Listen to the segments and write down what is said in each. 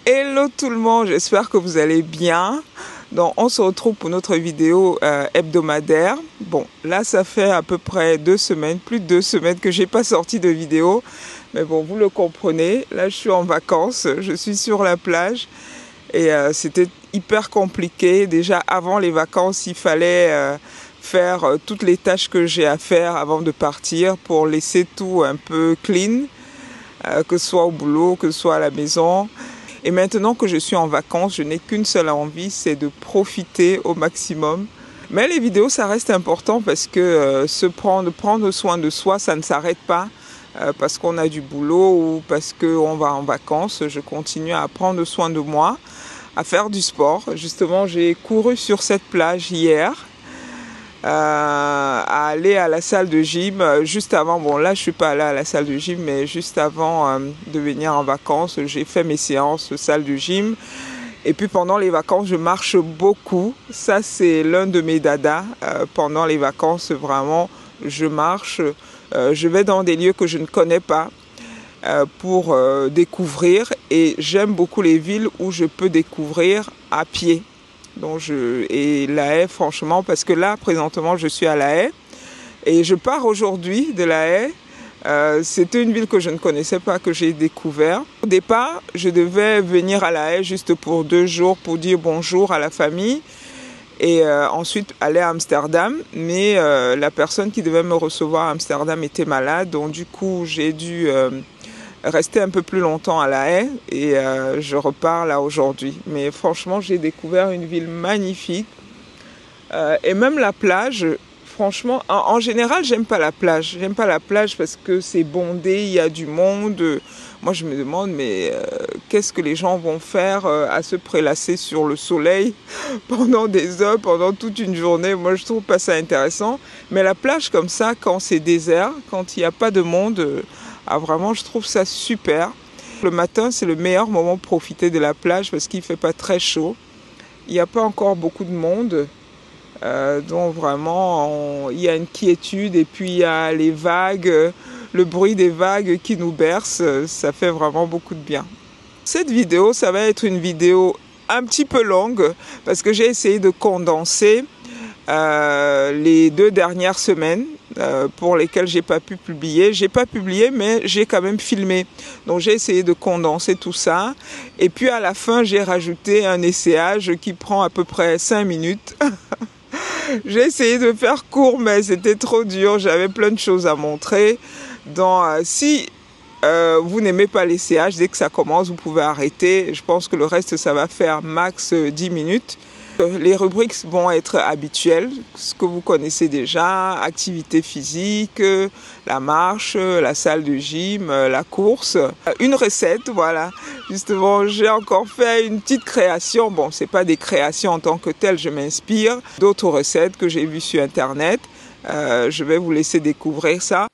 Hello tout le monde, j'espère que vous allez bien. Donc on se retrouve pour notre vidéo hebdomadaire. Bon, là ça fait à peu près 2 semaines, plus de 2 semaines que j'ai pas sorti de vidéo. Mais bon, vous le comprenez, là je suis en vacances, je suis sur la plage. Et c'était hyper compliqué. Déjà avant les vacances, il fallait faire toutes les tâches que j'ai à faire avant de partir pour laisser tout un peu clean, que ce soit au boulot, que ce soit à la maison. Et maintenant que je suis en vacances, je n'ai qu'une seule envie, c'est de profiter au maximum. Mais les vidéos, ça reste important parce que prendre soin de soi, ça ne s'arrête pas. Parce qu'on a du boulot ou parce qu'on va en vacances, je continue à prendre soin de moi, à faire du sport. Justement, j'ai couru sur cette plage hier, à aller à la salle de gym juste avant. Bon, là, je suis pas allée à la salle de gym, mais juste avant de venir en vacances, j'ai fait mes séances salle de gym. Et puis pendant les vacances, je marche beaucoup. Ça, c'est l'un de mes dadas. Pendant les vacances, vraiment, je marche. Je vais dans des lieux que je ne connais pas pour découvrir. Et j'aime beaucoup les villes où je peux découvrir à pied. Et La Haye, franchement, parce que là, présentement, je suis à La Haye. Et je pars aujourd'hui de La Haye. C'était une ville que je ne connaissais pas, que j'ai découvert. Au départ, je devais venir à La Haye juste pour 2 jours pour dire bonjour à la famille et ensuite aller à Amsterdam. Mais la personne qui devait me recevoir à Amsterdam était malade, donc du coup j'ai dû rester un peu plus longtemps à La Haye et je repars là aujourd'hui. Mais franchement, j'ai découvert une ville magnifique et même la plage. Franchement, en général, j'aime pas la plage. J'aime pas la plage parce que c'est bondé, il y a du monde. Moi, je me demande, mais qu'est-ce que les gens vont faire à se prélasser sur le soleil pendant des heures, pendant toute une journée. Moi, je trouve pas ça intéressant. Mais la plage comme ça, quand c'est désert, quand il n'y a pas de monde, vraiment, je trouve ça super. Le matin, c'est le meilleur moment pour profiter de la plage parce qu'il fait pas très chaud. Il n'y a pas encore beaucoup de monde. Donc vraiment, il y a une quiétude et puis il y a les vagues, le bruit des vagues qui nous berce, ça fait vraiment beaucoup de bien. Cette vidéo, ça va être une vidéo un petit peu longue parce que j'ai essayé de condenser les 2 dernières semaines pour lesquelles j'ai pas pu publier. J'ai pas publié, mais j'ai quand même filmé. Donc j'ai essayé de condenser tout ça. Et puis à la fin, j'ai rajouté un essayage qui prend à peu près 5 minutes. J'ai essayé de faire court, mais c'était trop dur. J'avais plein de choses à montrer. Donc, si vous n'aimez pas les CH, dès que ça commence, vous pouvez arrêter. Je pense que le reste, ça va faire max 10 minutes. Les rubriques vont être habituelles, ce que vous connaissez déjà, activité physique, la marche, la salle de gym, la course, une recette, voilà. Justement, j'ai encore fait une petite création. Bon, c'est pas des créations en tant que telles, je m'inspire d'autres recettes que j'ai vues sur Internet. Je vais vous laisser découvrir ça.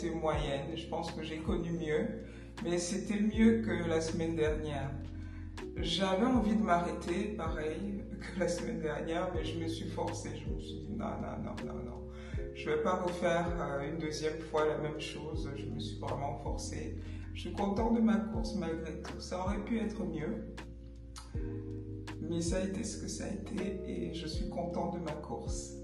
été moyenne. Je pense que j'ai connu mieux, mais c'était mieux que la semaine dernière. J'avais envie de m'arrêter, pareil que la semaine dernière, mais je me suis forcée. Je me suis dit non. Je ne vais pas refaire une deuxième fois la même chose. Je me suis vraiment forcée. Je suis contente de ma course malgré tout. Ça aurait pu être mieux. Mais ça a été ce que ça a été et je suis contente de ma course.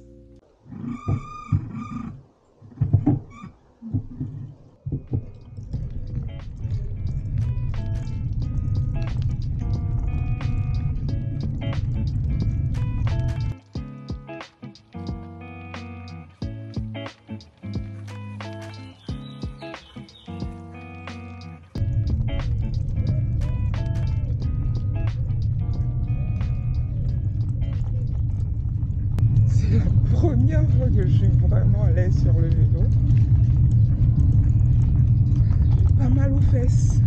C'est la première fois que je suis vraiment à l'aise sur le vélo. J'ai pas mal aux fesses.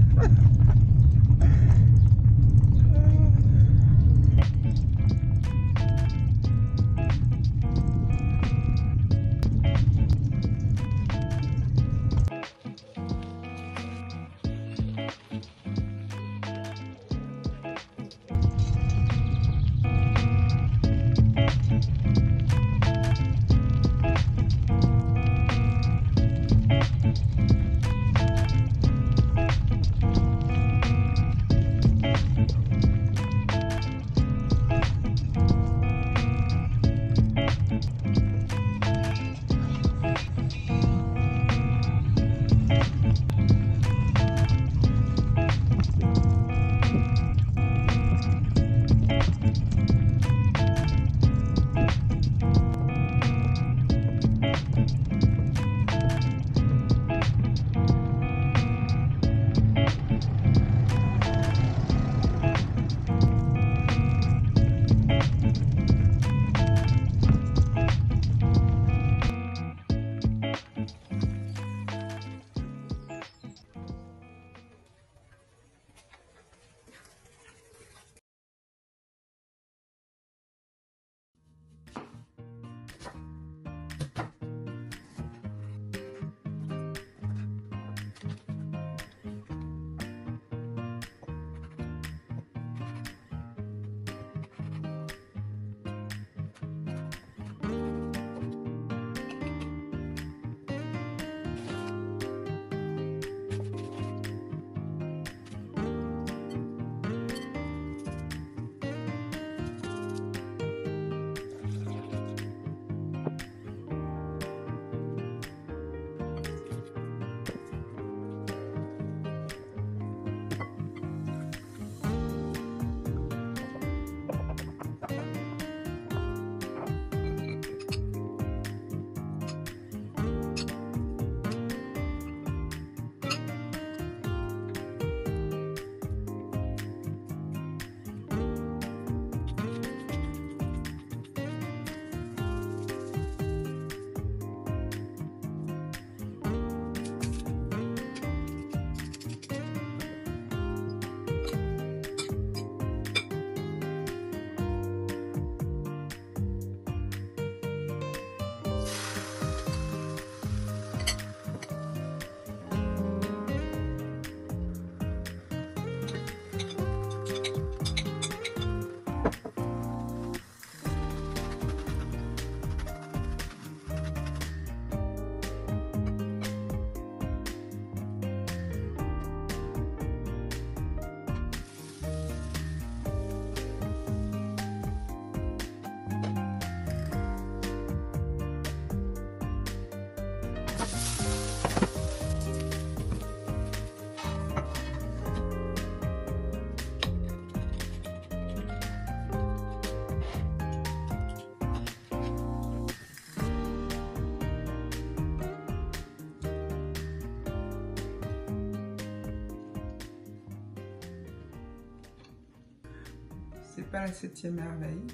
C'est pas la 7e merveille,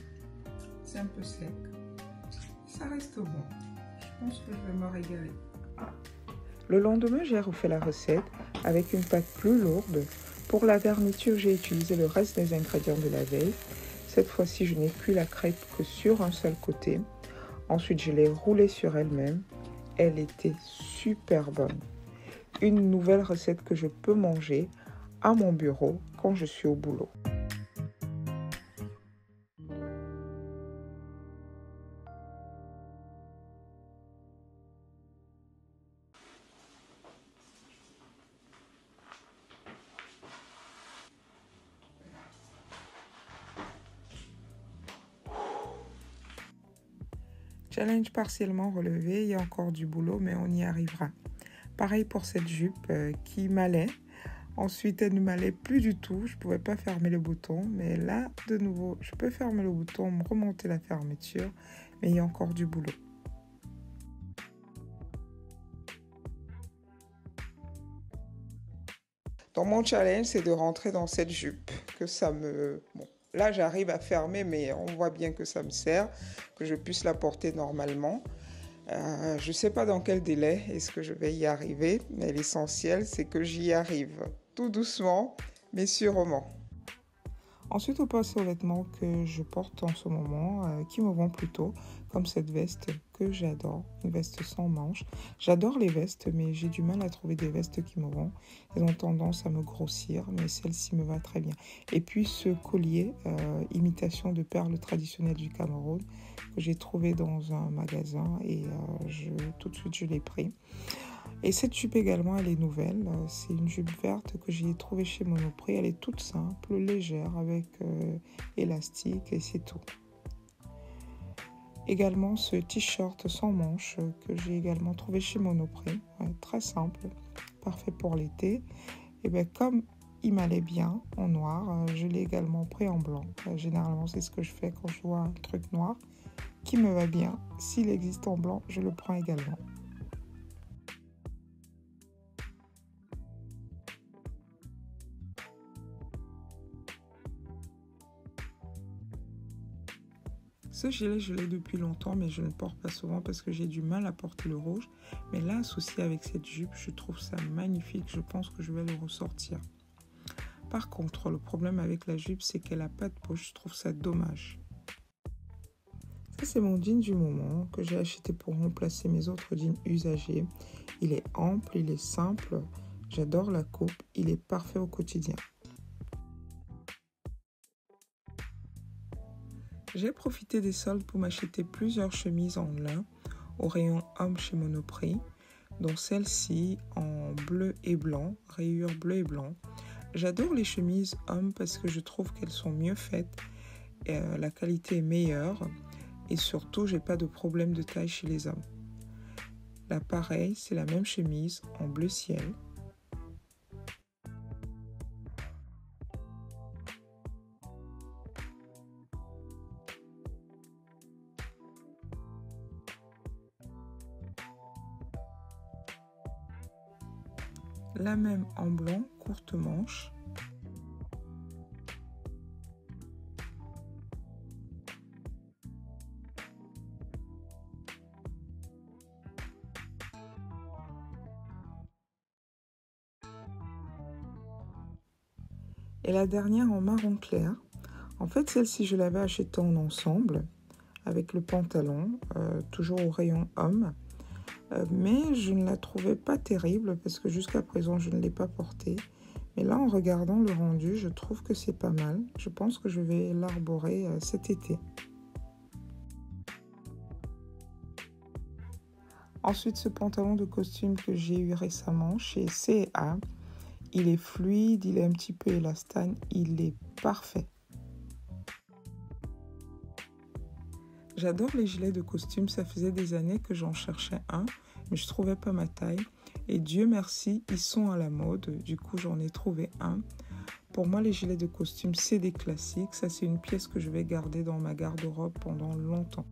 c'est un peu sec, ça reste bon, je pense que je vais me régaler. Le lendemain, j'ai refait la recette avec une pâte plus lourde. Pour la garniture, j'ai utilisé le reste des ingrédients de la veille. Cette fois-ci, je n'ai cuit la crêpe que sur un seul côté. Ensuite, je l'ai roulée sur elle-même Elle était super bonne. Une nouvelle recette que je peux manger à mon bureau quand je suis au boulot. Challenge partiellement relevé, il y a encore du boulot, mais on y arrivera. Pareil pour cette jupe qui m'allait. Ensuite, elle ne m'allait plus du tout. Je ne pouvais pas fermer le bouton. Mais là, de nouveau, je peux fermer le bouton, me remonter la fermeture. Mais il y a encore du boulot. Donc, mon challenge, c'est de rentrer dans cette jupe. Que ça me... Bon, là, j'arrive à fermer, mais on voit bien que ça me sert. Que je puisse la porter normalement. Je ne sais pas dans quel délai est-ce que je vais y arriver. Mais l'essentiel, c'est que j'y arrive. Tout doucement, mais sûrement. Ensuite, on passe aux vêtements que je porte en ce moment, qui me vont plutôt, comme cette veste que j'adore, une veste sans manches. J'adore les vestes, mais j'ai du mal à trouver des vestes qui me vont. Elles ont tendance à me grossir, mais celle-ci me va très bien. Et puis ce collier, imitation de perles traditionnelles du Cameroun, que j'ai trouvé dans un magasin et tout de suite je l'ai pris. Et cette jupe également, elle est nouvelle. C'est une jupe verte que j'ai trouvée chez Monoprix. Elle est toute simple, légère, avec élastique et c'est tout. Également ce t-shirt sans manches que j'ai également trouvé chez Monoprix. Ouais, très simple, parfait pour l'été. Et bien comme il m'allait bien en noir, je l'ai également pris en blanc. Généralement, c'est ce que je fais quand je vois un truc noir qui me va bien. S'il existe en blanc, je le prends également. Ce gilet, je l'ai depuis longtemps, mais je ne le porte pas souvent parce que j'ai du mal à porter le rouge. Mais là, associé avec cette jupe, je trouve ça magnifique. Je pense que je vais le ressortir. Par contre, le problème avec la jupe, c'est qu'elle n'a pas de poche. Je trouve ça dommage. Ça, c'est mon jean du moment que j'ai acheté pour remplacer mes autres jeans usagés. Il est ample, il est simple. J'adore la coupe. Il est parfait au quotidien. J'ai profité des soldes pour m'acheter plusieurs chemises en lin au rayon homme chez Monoprix, dont celle-ci en bleu et blanc, rayures bleu et blanc. J'adore les chemises hommes parce que je trouve qu'elles sont mieux faites, la qualité est meilleure et surtout, j'ai pas de problème de taille chez les hommes. Là, pareil, c'est la même chemise en bleu ciel. La même en blanc, courte manche. Et la dernière en marron clair. En fait, celle-ci, je l'avais achetée en ensemble avec le pantalon, toujours au rayon homme. Mais je ne la trouvais pas terrible parce que jusqu'à présent, je ne l'ai pas portée. Mais là, en regardant le rendu, je trouve que c'est pas mal. Je pense que je vais l'arborer cet été. Ensuite, ce pantalon de costume que j'ai eu récemment chez C&A. Il est fluide, il est un petit peu élastane, il est parfait. J'adore les gilets de costume, ça faisait des années que j'en cherchais un, mais je ne trouvais pas ma taille. Et Dieu merci, ils sont à la mode, du coup j'en ai trouvé un. Pour moi, les gilets de costume, c'est des classiques. Ça, c'est une pièce que je vais garder dans ma garde-robe pendant longtemps.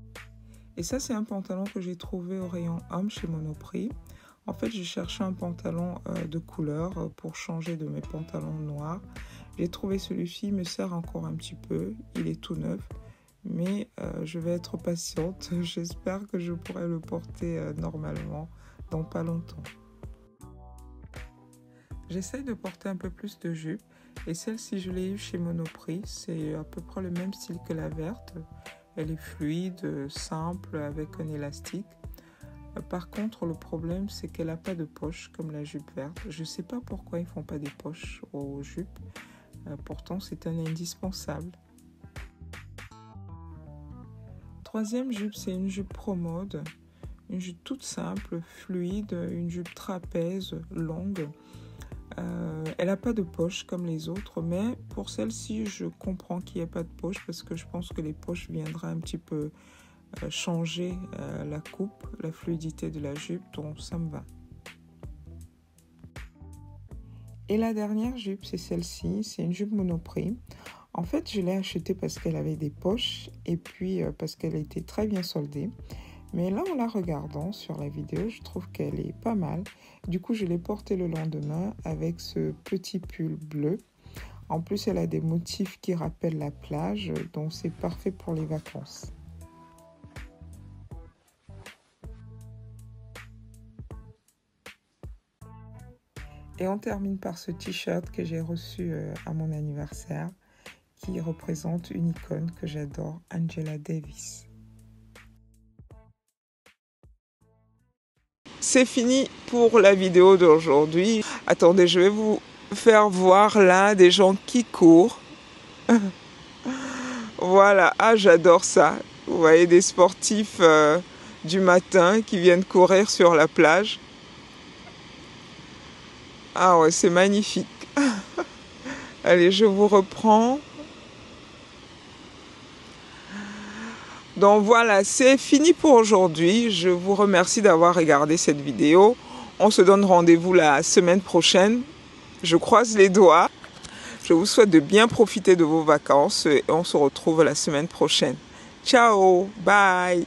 Et ça, c'est un pantalon que j'ai trouvé au rayon homme chez Monoprix. En fait, je cherchais un pantalon de couleur pour changer de mes pantalons noirs. J'ai trouvé celui-ci, il me sert encore un petit peu. Il est tout neuf. Mais je vais être patiente. J'espère que je pourrai le porter normalement dans pas longtemps. J'essaye de porter un peu plus de jupe. Et celle-ci, je l'ai eue chez Monoprix. C'est à peu près le même style que la verte. Elle est fluide, simple, avec un élastique. Par contre, le problème, c'est qu'elle n'a pas de poche comme la jupe verte. Je ne sais pas pourquoi ils ne font pas des poches aux jupes. Pourtant, c'est un indispensable. Troisième jupe, c'est une jupe pro-mode. Une jupe toute simple, fluide, une jupe trapèze, longue. Elle n'a pas de poche comme les autres, mais pour celle-ci, je comprends qu'il n'y ait pas de poche parce que je pense que les poches viendraient un petit peu changer la coupe, la fluidité de la jupe, donc ça me va. Et la dernière jupe, c'est celle-ci, c'est une jupe Monoprix. En fait, je l'ai achetée parce qu'elle avait des poches et puis parce qu'elle était très bien soldée. Mais là, en la regardant sur la vidéo, je trouve qu'elle est pas mal. Du coup, je l'ai portée le lendemain avec ce petit pull bleu. En plus, elle a des motifs qui rappellent la plage, donc c'est parfait pour les vacances. Et on termine par ce t-shirt que j'ai reçu à mon anniversaire, qui représente une icône que j'adore, Angela Davis. C'est fini pour la vidéo d'aujourd'hui. Attendez, je vais vous faire voir là des gens qui courent. Voilà, ah j'adore ça. Vous voyez des sportifs du matin qui viennent courir sur la plage. Ah ouais, c'est magnifique. Allez, je vous reprends. Donc voilà, c'est fini pour aujourd'hui. Je vous remercie d'avoir regardé cette vidéo. On se donne rendez-vous la semaine prochaine. Je croise les doigts. Je vous souhaite de bien profiter de vos vacances et on se retrouve la semaine prochaine. Ciao, bye.